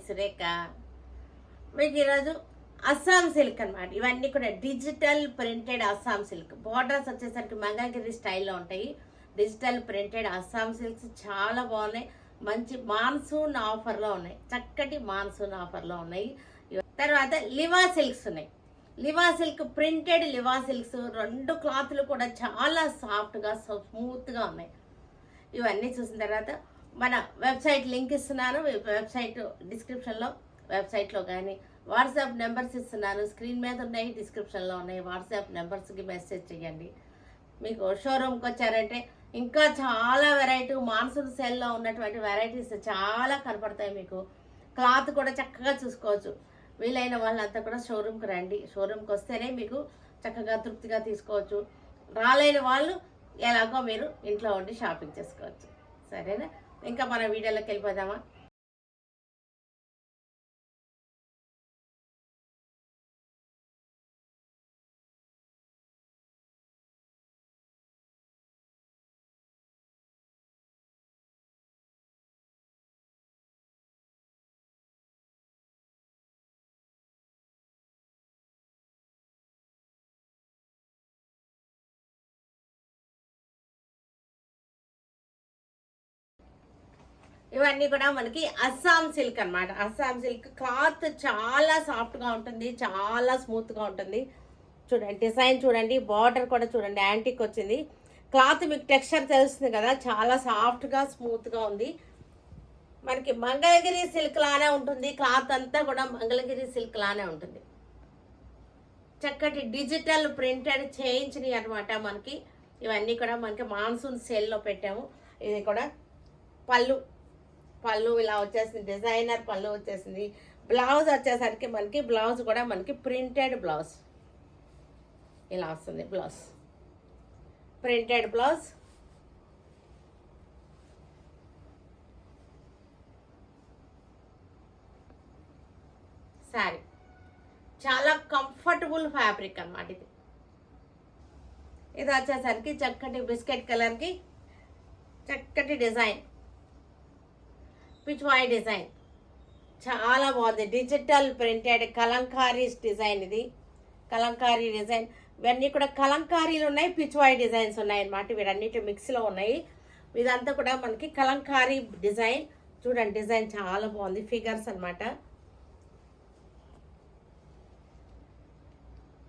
సురేఖ. మీకు ఈరోజు అస్సాం సిల్క్ అనమాట. ఇవన్నీ కూడా digital printed Assam silk. Borders వచ్చేసరికి మంగళగిరి స్టైల్లో ఉంటాయి. డిజిటల్ ప్రింటెడ్ అస్సాం సిల్క్స్ చాలా బాగున్నాయి. మంచి మాన్సూన్ ఆఫర్లో ఉన్నాయి. చక్కటి మాన్సూన్ ఆఫర్లో ఉన్నాయి. తర్వాత లివా సిల్క్స్ ఉన్నాయి. Liva silk printed Liva silks 2 క్లాత్లు కూడా చాలా సాఫ్ట్గా స్మూత్గా ఉన్నాయి. ఇవన్నీ చూసిన తర్వాత మన వెబ్సైట్ లింక్ ఇస్తున్నాను. వెబ్సైట్ డిస్క్రిప్షన్లో, వెబ్సైట్లో కానీ వాట్సాప్ నెంబర్స్ ఇస్తున్నాను. స్క్రీన్ మీద ఉన్నాయి, డిస్క్రిప్షన్లో ఉన్నాయి. వాట్సాప్ నెంబర్స్కి మెసేజ్ చేయండి. మీకు షోరూమ్కి వచ్చారంటే ఇంకా చాలా వెరైటీ మాన్సూన్ సేల్లో ఉన్నటువంటి వెరైటీస్ చాలా కనపడతాయి. మీకు క్లాత్ కూడా చక్కగా చూసుకోవచ్చు. వీలైన వాళ్ళంతా కూడా షోరూమ్కి రండి. షోరూమ్కి వస్తేనే మీకు చక్కగా తృప్తిగా తీసుకోవచ్చు. రాలేని వాళ్ళు ఎలాగో మీరు ఇంట్లో ఉండి షాపింగ్ చేసుకోవచ్చు. సరేనా? ఇంకా మన వీడియోలోకి వెళ్ళిపోదామా? ఇవన్నీ కూడా మనకి అస్సాం సిల్క్ అనమాట. అస్సాం సిల్క్ క్లాత్ చాలా సాఫ్ట్గా ఉంటుంది, చాలా స్మూత్గా ఉంటుంది. చూడండి డిజైన్ చూడండి, బార్డర్ కూడా చూడండి యాంటిక్ వచ్చింది. క్లాత్ మీకు టెక్స్చర్ తెలుస్తుంది కదా, చాలా సాఫ్ట్గా స్మూత్గా ఉంది. మనకి మంగళగిరి సిల్క్ లానే ఉంటుంది. క్లాత్ అంతా కూడా మంగళగిరి సిల్క్ లానే ఉంటుంది. చక్కటి డిజిటల్ ప్రింటెడ్ చేయించినవి అనమాట మనకి. ఇవన్నీ కూడా మనకి మాన్సూన్ సేల్లో పెట్టాము. ఇది కూడా పళ్ళు ఇలా వచ్చేసింది, డిజైనర్ పళ్ళు వచ్చేసింది. బ్లౌజ్ వచ్చేసరికి మనకి బ్లౌజ్ కూడా మనకి ప్రింటెడ్ బ్లౌజ్ ఇలా వస్తుంది. Blouse printed blouse. శారీ చాలా కంఫర్టబుల్ ఫ్యాబ్రిక్ అన్నమాట. ఇది వచ్చేసరికి చక్కటి బిస్కెట్ కలర్కి చక్కటి డిజైన్, పిచ్వాయ్ డిజైన్ చాలా బాగుంది. Digital printed Kalamkari design. ఇది కలంకారీ డిజైన్. ఇవన్నీ కూడా కలంకారీలు ఉన్నాయి, పిచ్వాయ్ డిజైన్స్ ఉన్నాయి అన్నమాట. వీటన్నిటి మిక్స్లో ఉన్నాయి. ఇదంతా కూడా మనకి కలంకారీ డిజైన్. చూడండి డిజైన్ చాలా బాగుంది. ఫిగర్స్ అనమాట.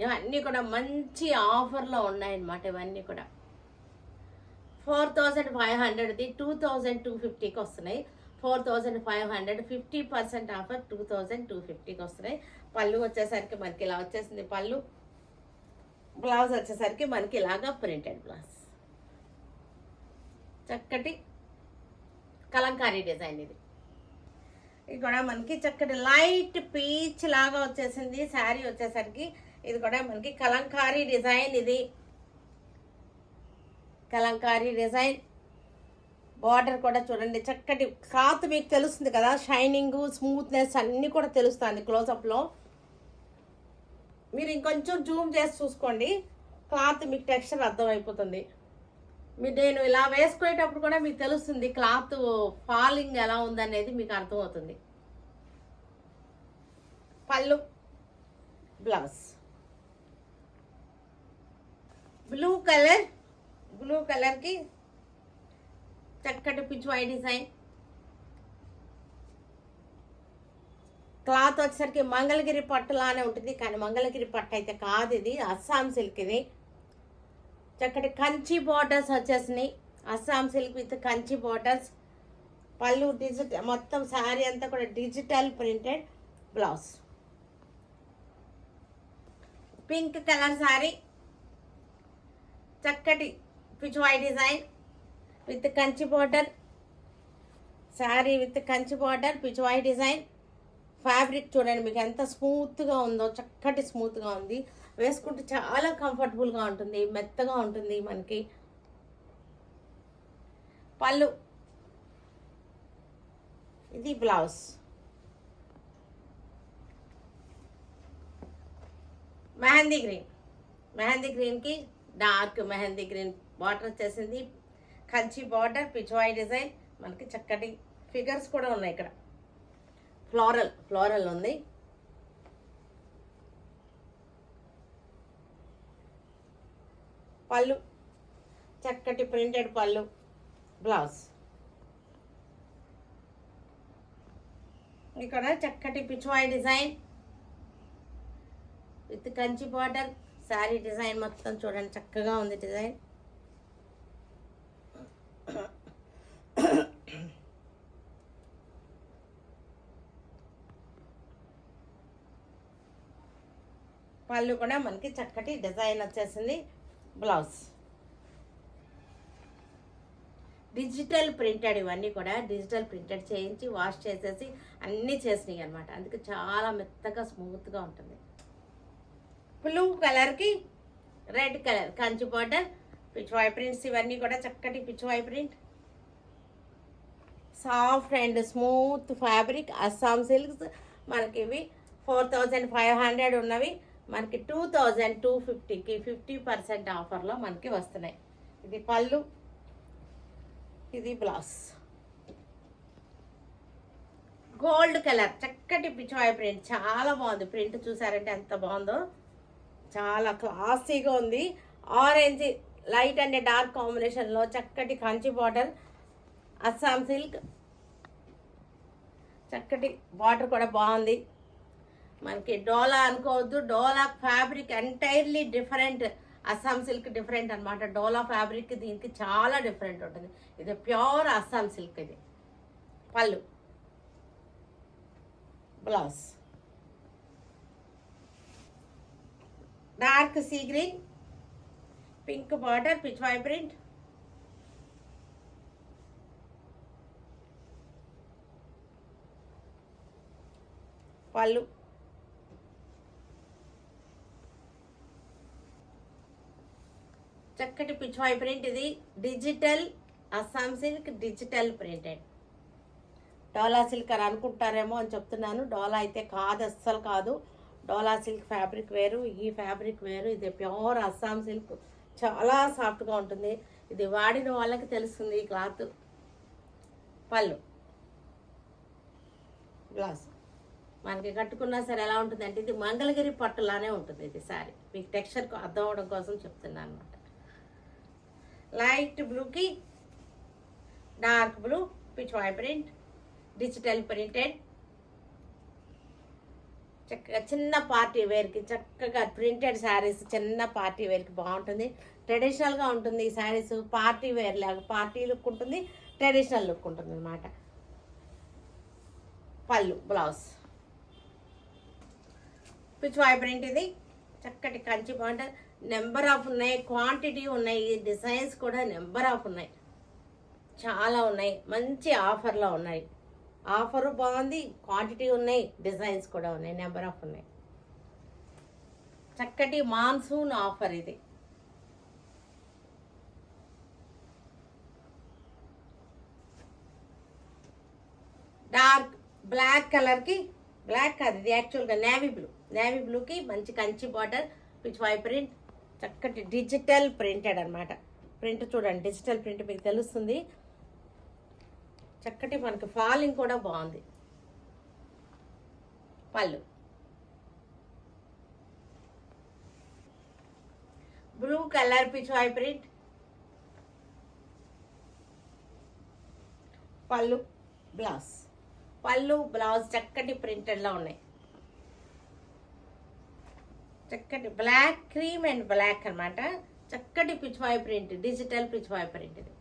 ఇవన్నీ కూడా మంచి ఆఫర్లో ఉన్నాయన్నమాట. ఇవన్నీ కూడా 4500ది 2250కి వస్తున్నాయి. 4500 50% ఆఫర్ 2250కి వస్తున్నాయి. పళ్ళు వచ్చేసరికి మనకి ఇలా వచ్చేసింది పళ్ళు. బ్లౌజ్ వచ్చేసరికి మనకి ఇలాగా ప్రింటెడ్ బ్లౌజ్. చక్కటి కలంకారీ డిజైన్. ఇది కూడా మనకి చక్కటి లైట్ పీచ్ లాగా వచ్చేసింది శారీ వచ్చేసరికి. ఇది కూడా మనకి కలంకారీ డిజైన్. ఇది కలంకారీ డిజైన్. బార్డర్ కూడా చూడండి చక్కటి క్లాత్ మీకు తెలుస్తుంది కదా, షైనింగ్ స్మూత్నెస్ అన్నీ కూడా తెలుస్తుంది క్లోజప్లో. మీరు ఇంకొంచెం జూమ్ చేసి చూసుకోండి, క్లాత్ మీకు టెక్స్చర్ అర్థమైపోతుంది. నేను ఇలా వేసుకునేటప్పుడు కూడా మీకు తెలుస్తుంది క్లాత్ ఫాలింగ్ ఎలా ఉందనేది మీకు అర్థమవుతుంది. పళ్ళు, బ్లౌజ్ బ్లూ కలర్కి చక్కటి పిచ్వాయ్ డిజైన్. క్లాత్ వచ్చేసరికి మంగళగిరి పట్టులానే ఉంటుంది, కానీ మంగళగిరి పట్టు అయితే కాదు. ఇది అస్సాం సిల్క్. ఇది చక్కటి కంచి బార్డర్స్ వచ్చేసినాయి. Assam silk with Kanchi borders. పళ్ళు డిజిటల్, మొత్తం శారీ అంతా కూడా digital printed. Blouse pink colour sari, చక్కటి Pichwai design with Kanchi border. Sari with Kanchi border, Pichwai design. Fabric చూడండి మీకు ఎంత స్మూత్గా ఉందో, చక్కటి స్మూత్గా ఉంది. వేసుకుంటే చాలా కంఫర్టబుల్గా ఉంటుంది, మెత్తగా ఉంటుంది మనకి. పళ్ళు, ఇది బ్లౌజ్. మెహందీ గ్రీన్కి డార్క్ మెహందీ గ్రీన్ బార్డర్ వచ్చేసింది. Kanchi border, Pichwai design. మనకి చక్కటి ఫిగర్స్ కూడా ఉన్నాయి ఇక్కడ. ఫ్లోరల్ ఉంది. పళ్ళు చక్కటి ప్రింటెడ్ పళ్ళు, బ్లౌజ్. ఇక్కడ చక్కటి Pichwai design with Kanchi border. Sari design మొత్తం చూడండి చక్కగా ఉంది డిజైన్. పళ్ళు కూడా మనకి చక్కటి డిజైన్ వచ్చేసింది, బ్లౌజ్. డిజిటల్ ప్రింటెడ్, ఇవన్నీ కూడా డిజిటల్ ప్రింటెడ్ చేయించి వాష్ చేసేసి అన్నీ చేసినాయి అనమాట. అందుకే చాలా మెత్తగా స్మూత్గా ఉంటుంది. బ్లూ కలర్కి red colour Kanchi border, Pichwai prints. ఇవన్నీ కూడా చక్కటి Pichwai print, soft and smooth fabric, Assam silks. మనకి ఇవి 4500 ఉన్నవి మనకి 2250కి 50% ఆఫర్లో మనకి వస్తున్నాయి. ఇది పళ్ళు, ఇది బ్లౌజ్. గోల్డ్ కలర్ చక్కటి పిచ్వాయ్ ప్రింట్, చాలా బాగుంది. ప్రింట్ చూసారంటే ఎంత బాగుందో, చాలా క్లాసీగా ఉంది. ఆరెంజ్ లైట్ అండ్ డార్క్ కాంబినేషన్లో చక్కటి కంచి బార్డర్, అస్సాం సిల్క్. చక్కటి బార్డర్ కూడా బాగుంది. మనకి డోలా అనుకోవద్దు, Dola fabric entirely different. Assam silk different అనమాట. డోలా ఫ్యాబ్రిక్ దీనికి చాలా డిఫరెంట్ ఉంటుంది. ఇది ప్యూర్ అస్సాం సిల్క్. ఇది పళ్ళు, blouse. Dark sea green, pink border, Pichwai print. పళ్ళు, చక్కటి పిచ్వాయ్ ప్రింట్. ఇది digital Assam silk, digital printed. Dola silk అని అనుకుంటారేమో అని చెప్తున్నాను. డోలా అయితే కాదు, అస్సలు కాదు. డోలా సిల్క్ ఫ్యాబ్రిక్ వేరు, ఈ ఫ్యాబ్రిక్ వేరు. ఇది ప్యూర్ అస్సాం సిల్క్, చాలా సాఫ్ట్గా ఉంటుంది. ఇది వాడిన వాళ్ళకి తెలుస్తుంది ఈ క్లాత్. పళ్ళు, బ్లౌజ్. మనకి కట్టుకున్నా సరే ఎలా ఉంటుంది అంటే ఇది మంగళగిరి పట్టులానే ఉంటుంది. ఇది సారీ మీకు టెక్స్చర్ అర్థం అవడం కోసం చెప్తున్నాను అనమాట. లైట్ బ్లూకి dark blue, Pichwai print, digital printed. చక్కగా చిన్న పార్టీ వేర్కి చక్కగా ప్రింటెడ్ శారీస్ చిన్న పార్టీ వేర్కి బాగుంటుంది. ట్రెడిషనల్గా ఉంటుంది ఈ శారీస్. పార్టీ వేర్ లాగా పార్టీ లుక్ ఉంటుంది, ట్రెడిషనల్ లుక్ ఉంటుంది అన్నమాట. పళ్ళు, బ్లౌజ్. పిచ్వాయ్ ప్రింట్. ఇది చక్కటి కంచి బార్డర్. నెంబర్ ఆఫ్ ఉన్నాయి, క్వాంటిటీ ఉన్నాయి. ఈ డిజైన్స్ కూడా నెంబర్ ఆఫ్ ఉన్నాయి, చాలా ఉన్నాయి. మంచి ఆఫర్లో ఉన్నాయి. ఆఫరు బాగుంది, క్వాంటిటీ ఉన్నాయి, డిజైన్స్ కూడా ఉన్నాయి, నెంబర్ ఆఫ్ ఉన్నాయి. చక్కటి మాన్సూన్ ఆఫర్ ఇది. డార్క్ బ్లాక్ కలర్కి, బ్లాక్ కాదు ఇది యాక్చువల్గా నేవీ బ్లూ. నేవీ బ్లూకి మంచి కంచి బార్డర్, పిచ్వాయ్ ప్రింట్. చక్కటి డిజిటల్ ప్రింటెడ్ అనమాట. ప్రింట్ చూడండి, డిజిటల్ ప్రింట్ మీకు తెలుస్తుంది. చక్కటి మనకి ఫాలింగ్ కూడా బాగుంది. పళ్ళు, బ్లూ కలర్ పిచ్వాయ్ ప్రింట్. పళ్ళు, బ్లౌజ్. పళ్ళు, బ్లౌజ్ చక్కటి ప్రింటెడ్లో ఉన్నాయి. చక్కటి బ్లాక్, క్రీమ్ అండ్ బ్లాక్ అనమాట. చక్కటి Pichwai print, digital Pichwai print. ఇది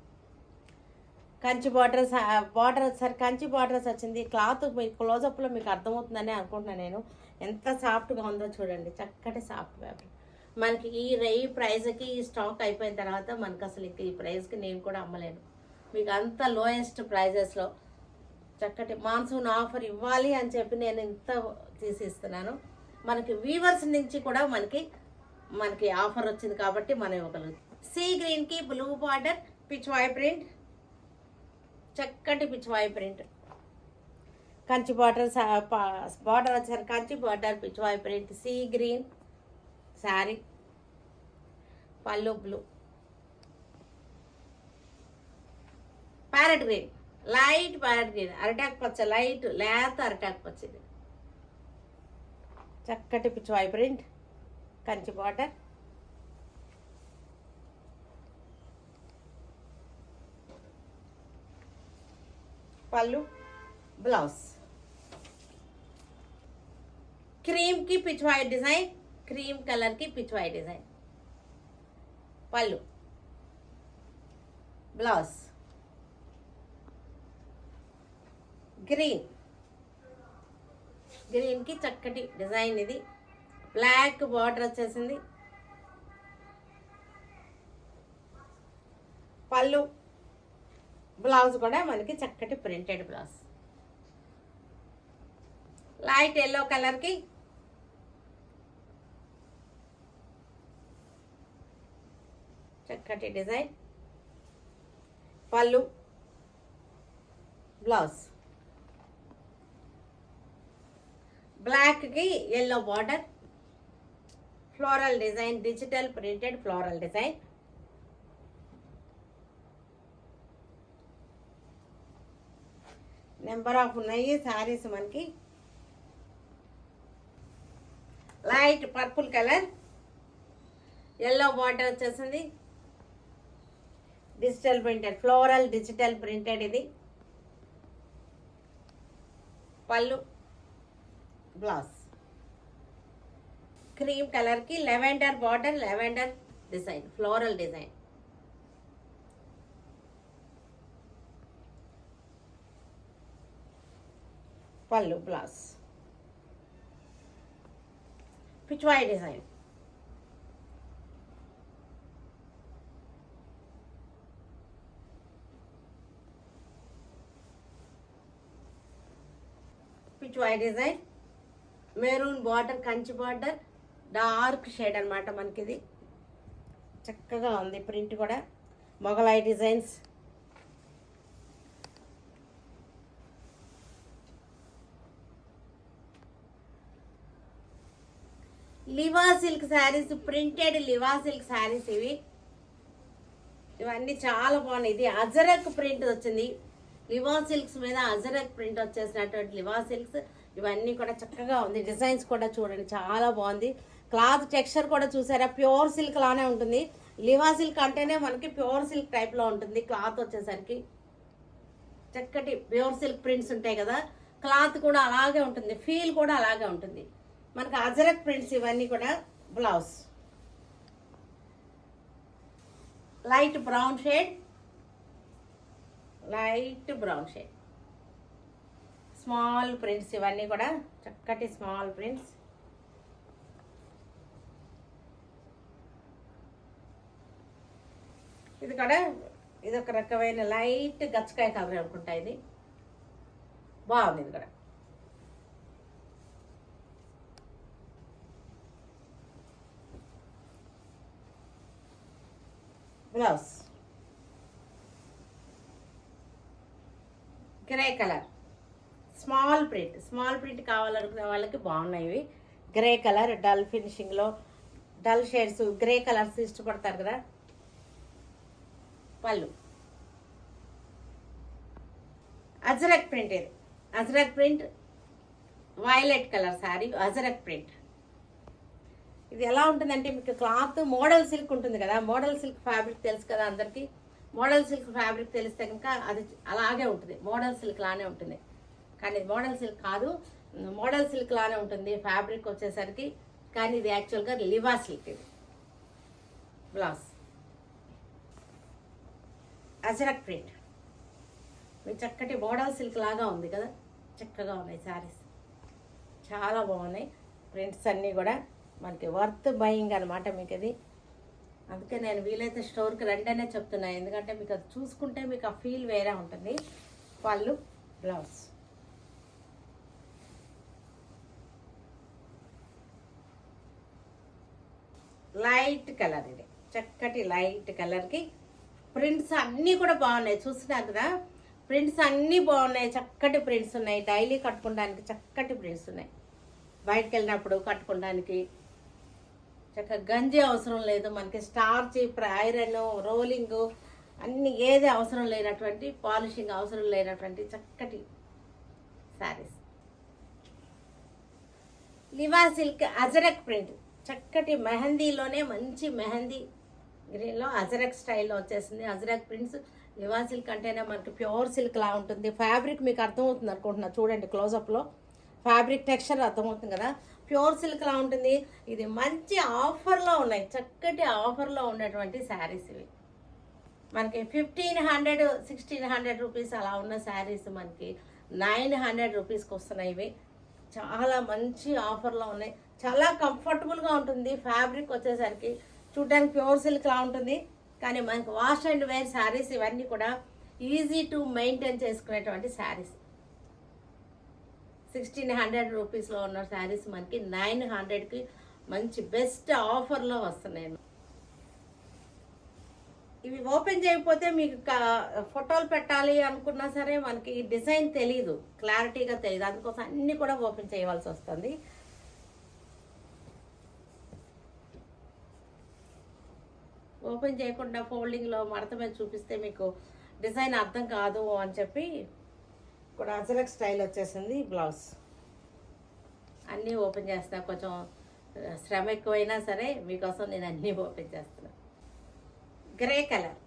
కంచి బార్డర్స్, బార్డర్ వచ్చేసరికి కంచి బార్డర్స్ వచ్చింది. క్లాత్ మీకు క్లోజప్లో మీకు అర్థమవుతుందని అనుకుంటున్నాను నేను. ఎంత సాఫ్ట్గా ఉందో చూడండి, చక్కటి సాఫ్ట్ ఫ్యాబ్రిక్. మనకి ఈ ప్రైజ్కి ఈ స్టాక్ అయిపోయిన తర్వాత మనకు అసలు ఈ ప్రైస్కి నేను కూడా అమ్మలేను. మీకు అంత లోయెస్ట్ ప్రైజెస్లో చక్కటి మాన్సూన్ ఆఫర్ ఇవ్వాలి అని చెప్పి నేను ఇంత తీసిస్తున్నాను. మనకి వీవర్స్ నుంచి కూడా మనకి ఆఫర్ వచ్చింది కాబట్టి మనం ఇవ్వగలుగుతాం. సీ గ్రీన్కి బ్లూ బార్డర్, పిచ్వాయ్ ప్రింట్. చక్కటి Pichwai print. Kanchi border, border వచ్చారు Kanchi border, Pichwai print, sea green sari. పళ్ళు blue, parrot green. Light parrot green, అరటాకు పచ్చ, లైట్ లేత అరటాకు పచ్చ. ఇది చక్కటి పిచ్వాయి ప్రింట్, కంచి బార్డర్. పళ్ళు, బ్లౌజ్. క్రీమ్ కి పిచ్వాయి డిజైన్, క్రీమ్ కలర్ కి పిచ్వాయి డిజైన్. పళ్ళు, బ్లౌజ్. గ్రీన్, గ్రీన్ కి చక్కటి డిజైన్. ఇది బ్లాక్ బార్డర్ వచ్చేసింది. పళ్ళు, బ్లౌజ్ కూడా మనకి చక్కటి ప్రింటెడ్ బ్లౌజ్. లైట్ ఎల్లో కలర్కి చక్కటి డిజైన్. పళ్ళు, బ్లౌజ్. బ్లాక్కి yellow border, floral design, digital printed floral design. Number of ఉన్నాయి శారీస్ మనకి. Light purple colour, yellow border వచ్చేసింది. Digital printed, floral digital printed ఇది. పళ్ళు, బ్లౌజ్. క్రీమ్ కలర్కి lavender border, lavender design, floral design. పళ్ళు, blouse. Pichwai design. Pichwai design, maroon border, Kanchi border, dark shade అనమాట మనకి. ఇది చక్కగా ఉంది ప్రింట్ కూడా. Mughlai designs. Liva silk saris, printed Liva silk saris ఇవన్నీ చాలా బాగున్నాయి. ఇది అజరక్ ప్రింట్ వచ్చింది. లివా సిల్క్స్ మీద అజరక్ ప్రింట్ వచ్చేసినటువంటి లివా సిల్క్స్. ఇవన్నీ కూడా చక్కగా ఉంది. డిజైన్స్ కూడా చూడండి చాలా బాగుంది. క్లాత్ టెక్స్చర్ కూడా చూసారా, ప్యూర్ సిల్క్ లానే ఉంటుంది. లివా సిల్క్ అంటేనే మనకి ప్యూర్ సిల్క్ టైప్లో ఉంటుంది. క్లాత్ వచ్చేసరికి చక్కటి ప్యూర్ సిల్క్ ప్రింట్స్ ఉంటాయి కదా, క్లాత్ కూడా అలాగే ఉంటుంది, ఫీల్ కూడా అలాగే ఉంటుంది. మనకు అజరక్ ప్రింట్స్ ఇవన్నీ కూడా. Blouse light brown shade, light brown shade. Small prints ఇవన్నీ కూడా చక్కటి స్మాల్ ప్రింట్స్. ఇది కూడా ఇది ఒక రకమైన లైట్ గచ్చకాయ కలర్ అనుకుంటా. ఇది బాగుంది. ఇది కూడా blouse grey colour, small print. Small print కావాలనుకునే వాళ్ళకి బాగున్నాయి. గ్రే కలర్ డల్ ఫినిషింగ్లో, డల్ షేడ్స్, గ్రే కలర్స్ ఇష్టపడతారు కదా. పళ్ళు అజరక్ ప్రింట్. ఇది Ajrakh print, violet colour sari, Ajrakh print. ఇది ఎలా ఉంటుందంటే మీకు క్లాత్ మోడల్ సిల్క్ ఉంటుంది కదా, మోడల్ సిల్క్ ఫ్యాబ్రిక్ తెలుసు కదా అందరికీ. మోడల్ సిల్క్ ఫ్యాబ్రిక్ తెలిస్తే కనుక అది అలాగే ఉంటుంది, మోడల్ సిల్క్ లానే ఉంటుంది. కానీ ఇది మోడల్ సిల్క్ కాదు, మోడల్ సిల్క్ లానే ఉంటుంది ఫ్యాబ్రిక్ వచ్చేసరికి. కానీ ఇది యాక్చువల్గా లివా సిల్క్. ఇది బ్లౌజ్ అజరక్ ప్రింట్. మీకు చక్కటి మోడల్ సిల్క్ లాగా ఉంది కదా, చక్కగా ఉన్నాయి శారీస్, చాలా బాగున్నాయి. ప్రింట్స్ అన్నీ కూడా మనకి వర్త్ బయింగ్ అనమాట మీకు ఇది. అందుకే నేను వీలైతే స్టోర్కి రండనే చెప్తున్నాను, ఎందుకంటే మీకు అది చూసుకుంటే మీకు ఆ ఫీల్ వేరే ఉంటుంది. పళ్ళు, బ్లౌజ్. Light colour. ఇది చక్కటి లైట్ కలర్కి ప్రింట్స్ అన్నీ కూడా బాగున్నాయి. చూసినారు కదా, ప్రింట్స్ అన్నీ బాగున్నాయి, చక్కటి ప్రింట్స్ ఉన్నాయి. డైలీ కట్టుకోవడానికి చక్కటి ప్రింట్స్ ఉన్నాయి. బయటకు వెళ్ళినప్పుడు కట్టుకోవడానికి చక్కగా గంజి అవసరం లేదు మనకి. స్టార్చ్, ఐరన్, రోలింగ్ అన్ని ఏది అవసరం లేనటువంటి పాలిషింగ్ అవసరం లేనటువంటి చక్కటి శారీస్. లివా సిల్క్ అజరక్ ప్రింట్, చక్కటి మెహందీలోనే మంచి మెహందీ గ్రీన్లో అజరక్ స్టైల్లో వచ్చేసింది. అజరక్ ప్రింట్స్. లివా సిల్క్ అంటేనే మనకి ప్యూర్ సిల్క్ లా ఉంటుంది. ఫ్యాబ్రిక్ మీకు అర్థమవుతుంది అనుకుంటున్నా, చూడండి క్లోజప్లో ఫ్యాబ్రిక్ టెక్స్చర్ అర్థమవుతుంది కదా, ప్యూర్ సిల్క్ లా ఉంటుంది. ఇది మంచి ఆఫర్లో ఉన్నాయి, చక్కటి ఆఫర్లో ఉన్నటువంటి శారీస్ ఇవి. మనకి 1500 1600 రూపీస్ అలా ఉన్న శారీస్ మనకి 900 రూపీస్కి వస్తున్నాయి. ఇవి చాలా మంచి ఆఫర్లో ఉన్నాయి, చాలా కంఫర్టబుల్గా ఉంటుంది. ఫ్యాబ్రిక్ వచ్చేసరికి చూడడానికి ప్యూర్ సిల్క్లా ఉంటుంది, కానీ మనకి వాష్ అండ్ వేర్ శారీస్ ఇవన్నీ కూడా ఈజీ టు మెయింటైన్ చేసుకునేటువంటి శారీస్. 1600 రూపీస్లో ఉన్న శారీస్ మనకి 900కి మంచి బెస్ట్ ఆఫర్లో వస్తున్నాయి. ఇవి ఓపెన్ చేయకపోతే మీకు ఫోటోలు పెట్టాలి అనుకున్నా సరే మనకి డిజైన్ తెలీదు, క్లారిటీగా తెలియదు, అందుకోసం అన్నీ కూడా ఓపెన్ చేయవలసి వస్తుంది. ఓపెన్ చేయకుండా ఫోల్డింగ్లో మడత మీద చూపిస్తే మీకు డిజైన్ అర్థం కాదు అని చెప్పి ఇక్కడ అజరక్ స్టైల్ వచ్చేసింది. బ్లౌజ్ అన్నీ ఓపెన్ చేస్తా, కొంచెం శ్రమ ఎక్కువైనా సరే మీకోసం నేను అన్నీ ఓపెన్ చేస్తున్నాను. గ్రే కలర్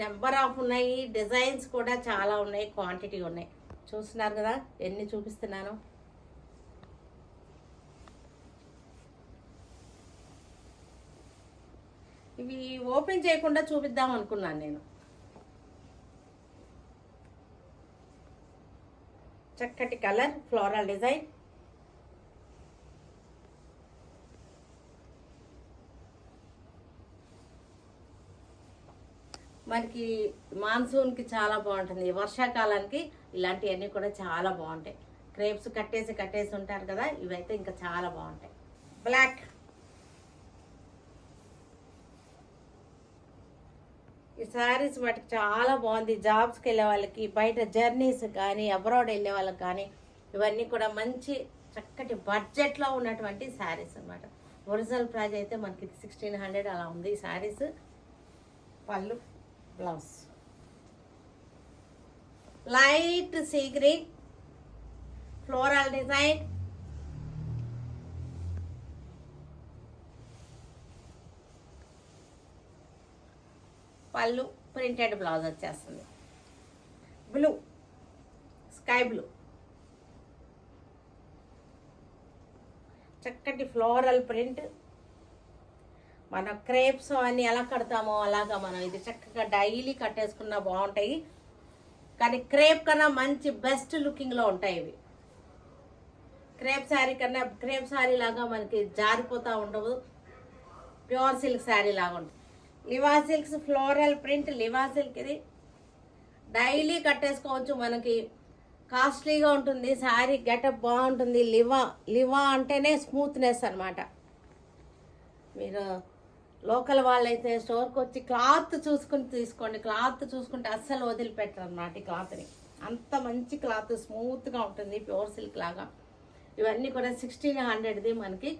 నెంబర్ ఆఫ్ ఉన్నాయి, డిజైన్స్ కూడా చాలా ఉన్నాయి, క్వాంటిటీ ఉన్నాయి. చూస్తున్నారు కదా ఎన్ని చూపిస్తున్నాను. ఇవి ఓపెన్ చేయకుండా చూపిద్దాం అనుకున్నాను నేను. చక్కటి కలర్, ఫ్లోరల్ డిజైన్. మనకి మాన్సూన్కి చాలా బాగుంటుంది, వర్షాకాలానికి ఇలాంటివన్నీ కూడా చాలా బాగుంటాయి. క్రేప్స్ కట్టేసి ఉంటారు కదా, ఇవైతే ఇంకా చాలా బాగుంటాయి. బ్లాక్, ఈ శారీస్ వాటికి చాలా బాగుంది. జాబ్స్కి వెళ్ళే వాళ్ళకి, బయట జర్నీస్ కానీ, అబ్రాడ్ వెళ్ళే వాళ్ళకి కానీ ఇవన్నీ కూడా మంచి చక్కటి బడ్జెట్లో ఉన్నటువంటి శారీస్ అన్నమాట. ఒరిజినల్ ప్రైస్ అయితే మనకి 1600 అలా ఉంది ఈ శారీస్. పళ్ళు, blouse light sea green floral design. పళ్ళు ప్రింటెడ్ బ్లౌజ్ వచ్చేస్తుంది. బ్లూ, స్కై బ్లూ, చక్కటి ఫ్లోరల్ ప్రింట్. మన క్రేప్స్ అన్నీ ఎలా కడతామో అలాగా మనం ఇది చక్కగా డైలీ కట్టేసుకున్నా బాగుంటాయి, కానీ క్రేప్ కన్నా మంచి బెస్ట్ లుకింగ్లో ఉంటాయి ఇవి. క్రేప్ శారీ కన్నా క్రేప్ శారీ లాగా మనకి జారిపోతూ ఉండవు, ప్యూర్ సిల్క్ శారీ లాగా ఉంటుంది. Liva silks floral print. Liva silk ఇది డైలీ కట్టేసుకోవచ్చు, మనకి కాస్ట్లీగా ఉంటుంది శారీ, గెటప్ బాగుంటుంది. లివా అంటేనే స్మూత్నెస్ అనమాట. మీరు లోకల్ వాళ్ళైతే స్టోర్కి వచ్చి క్లాత్ చూసుకుని తీసుకోండి, క్లాత్ చూసుకుంటే అస్సలు వదిలిపెట్టరు అన్నమాట. ఈ క్లాత్ని అంత మంచి క్లాత్, స్మూత్గా ఉంటుంది, ప్యూర్ సిల్క్ లాగా. ఇవన్నీ కూడా 1600ది మనకి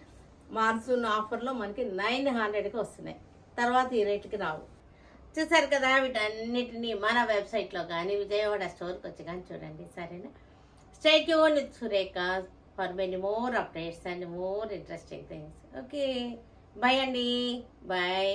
మాన్సూన్ ఆఫర్లో మనకి 900కి వస్తున్నాయి. తర్వాత ఈ రేట్కి రావు. చూసారు కదా, వీటన్నిటినీ మన వెబ్సైట్లో కానీ విజయవాడ స్టోర్కి వచ్చి కానీ చూడండి, సరేనా? Stay tune with Surekha for many more updates and more interesting things. Okay, bye అండి, బాయ్.